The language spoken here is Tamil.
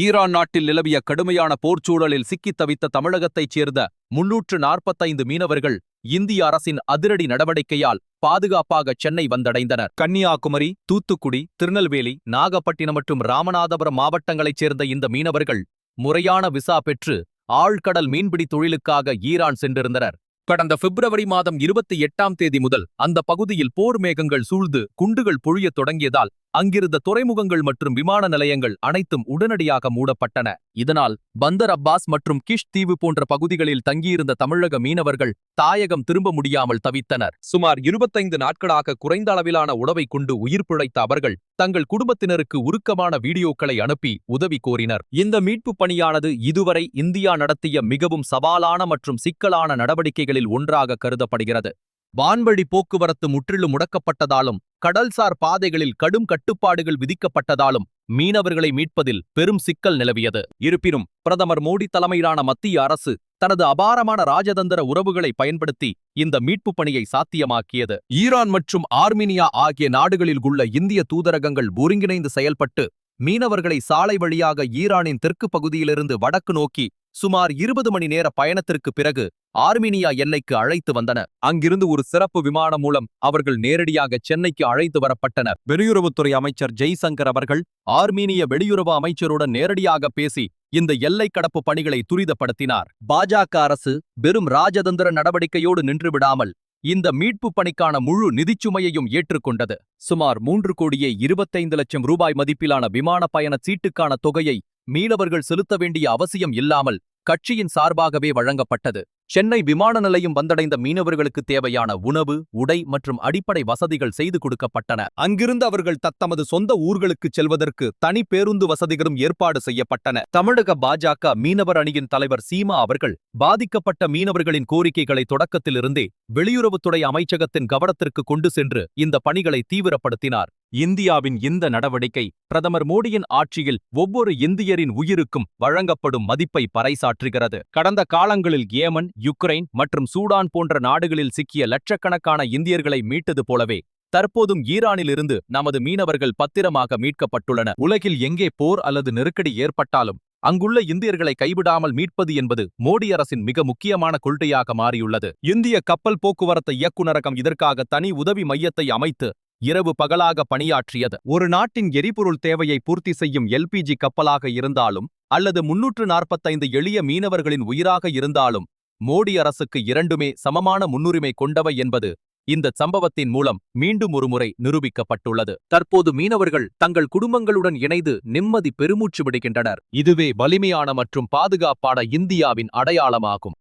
ஈரான் நாட்டில் நிலவிய கடுமையான போர்ச்சூழலில் சிக்கித் தவித்த தமிழகத்தைச் சேர்ந்த 345 மீனவர்கள் இந்திய அரசின் அதிரடி நடவடிக்கையால் பாதுகாப்பாக சென்னை வந்தடைந்தனர். கன்னியாகுமரி, தூத்துக்குடி, திருநெல்வேலி, நாகப்பட்டினம் மற்றும் ராமநாதபுரம் மாவட்டங்களைச் சேர்ந்த இந்த மீனவர்கள் முறையான விசா பெற்று ஆழ்கடல் மீன்பிடி தொழிலுக்காக ஈரான் சென்றிருந்தனர். கடந்த பிப்ரவரி மாதம் 28ஆம் தேதி முதல் அந்த பகுதியில் போர் மேகங்கள் சூழ்ந்து குண்டுகள் பொழியத் தொடங்கியதால் அங்கிருந்த துறைமுகங்கள் மற்றும் விமான நிலையங்கள் அனைத்தும் உடனடியாக மூடப்பட்டன. இதனால் பந்தர் அப்பாஸ் மற்றும் கிஷ் தீவு போன்ற பகுதிகளில் தங்கியிருந்த தமிழக மீனவர்கள் தாயகம் திரும்ப முடியாமல் தவித்தனர். சுமார் 25 நாட்களாக குறைந்த அளவிலான உணவை கொண்டு உயிர் பிழைத்த அவர்கள் தங்கள் குடும்பத்தினருக்கு உருக்கமான வீடியோக்களை அனுப்பி உதவி கோரினர். இந்த மீட்பு பணியானது இதுவரை இந்தியா நடத்திய மிகவும் சவாலான மற்றும் சிக்கலான நடவடிக்கைகளில் ஒன்றாக கருதப்படுகிறது. வான்வழி போக்குவரத்து முற்றிலும் முடக்கப்பட்டதாலும் கடல்சார் பாதைகளில் கடும் கட்டுப்பாடுகள் விதிக்கப்பட்டதாலும் மீனவர்களை மீட்பதில் பெரும் சிக்கல் நிலவியது. இருப்பினும் பிரதமர் மோடி தலைமையிலான மத்திய அரசு தனது அபாரமான ராஜதந்திர உறவுகளை பயன்படுத்தி இந்த மீட்பு பணியை சாத்தியமாக்கியது. ஈரான் மற்றும் ஆர்மீனியா ஆகிய நாடுகளில் உள்ள இந்திய தூதரகங்கள் ஒருங்கிணைந்து செயல்பட்டு மீனவர்களை சாலை வழியாக ஈரானின் தெற்கு பகுதியிலிருந்து வடக்கு நோக்கி சுமார் 20 மணி நேர பயணத்திற்கு பிறகு ஆர்மீனியா எல்லைக்கு அழைத்து வந்தனர். அங்கிருந்து ஒரு சிறப்பு விமானம் மூலம் அவர்கள் நேரடியாக சென்னைக்கு அழைத்து வரப்பட்டனர். வெளியுறவுத்துறை அமைச்சர் ஜெய்சங்கர் அவர்கள் ஆர்மீனிய வெளியுறவு அமைச்சருடன் நேரடியாக பேசி இந்த எல்லை கடப்பு பணிகளை துரிதப்படுத்தினார். பாஜக அரசு வெறும் ராஜதந்திர நடவடிக்கையோடு நின்றுவிடாமல் இந்த மீட்பு பணிக்கான முழு நிதிச்சுமையையும் ஏற்றுக்கொண்டது. சுமார் 3,25,00,000 ரூபாய் மதிப்பிலான விமான பயண சீட்டுக்கான தொகையை மீனவர்கள் செலுத்த வேண்டிய அவசியம் இல்லாமல் கட்சியின் சார்பாகவே வழங்கப்பட்டது. சென்னை விமான நிலையம் வந்தடைந்த மீனவர்களுக்கு தேவையான உணவு, உடை மற்றும் அடிப்படை வசதிகள் செய்து கொடுக்கப்பட்டன. அங்கிருந்து அவர்கள் தத்தமது சொந்த ஊர்களுக்கு செல்வதற்கு தனி பேருந்து வசதிகளும் ஏற்பாடு செய்யப்பட்டன. தமிழக பாஜக மீனவர் அணியின் தலைவர் சீமா அவர்கள் பாதிக்கப்பட்ட மீனவர்களின் கோரிக்கைகளை தொடக்கத்திலிருந்தே வெளியுறவுத்துறை அமைச்சகத்தின் கவனத்திற்கு கொண்டு சென்று இந்த பணிகளை தீவிரப்படுத்தினார். இந்தியாவின் இந்த நடவடிக்கை பிரதமர் மோடியின் ஆட்சியில் ஒவ்வொரு இந்தியரின் உயிருக்கும் வழங்கப்படும் மதிப்பை பறைசாற்றுகிறது. கடந்த காலங்களில் ஏமன், யுக்ரைன் மற்றும் சூடான் போன்ற நாடுகளில் சிக்கிய லட்சக்கணக்கான இந்தியர்களை மீட்டது போலவே தற்போதும் ஈரானிலிருந்து நமது மீனவர்கள் பத்திரமாக மீட்கப்பட்டுள்ளனர். உலகில் எங்கே போர் அல்லது நெருக்கடி ஏற்பட்டாலும் அங்குள்ள இந்தியர்களை கைவிடாமல் மீட்பது என்பது மோடி அரசின் மிக முக்கியமான கொள்கையாக மாறியுள்ளது. இந்திய கப்பல் போக்குவரத்து இயக்குநரகம் இதற்காக தனி உதவி மையத்தை அமைத்து இரவு பகலாக பணியாற்றியது. ஒரு நாட்டின் எரிபொருள் தேவையை பூர்த்தி செய்யும் எல்பிஜி கப்பலாக இருந்தாலும் அல்லது 345 எளிய மீனவர்களின் உயிராக இருந்தாலும் மோடி அரசுக்கு இரண்டுமே சமமான முன்னுரிமை கொண்டவை என்பது இந்த சம்பவத்தின் மூலம் மீண்டும் ஒருமுறை நிரூபிக்கப்பட்டுள்ளது. தற்போது மீனவர்கள் தங்கள் குடும்பங்களுடன் இணைந்து நிம்மதி பெருமூச்சு விடுகின்றனர். இதுவே வலிமையான மற்றும் பாதுகாப்பான இந்தியாவின் அடையாளமாகும்.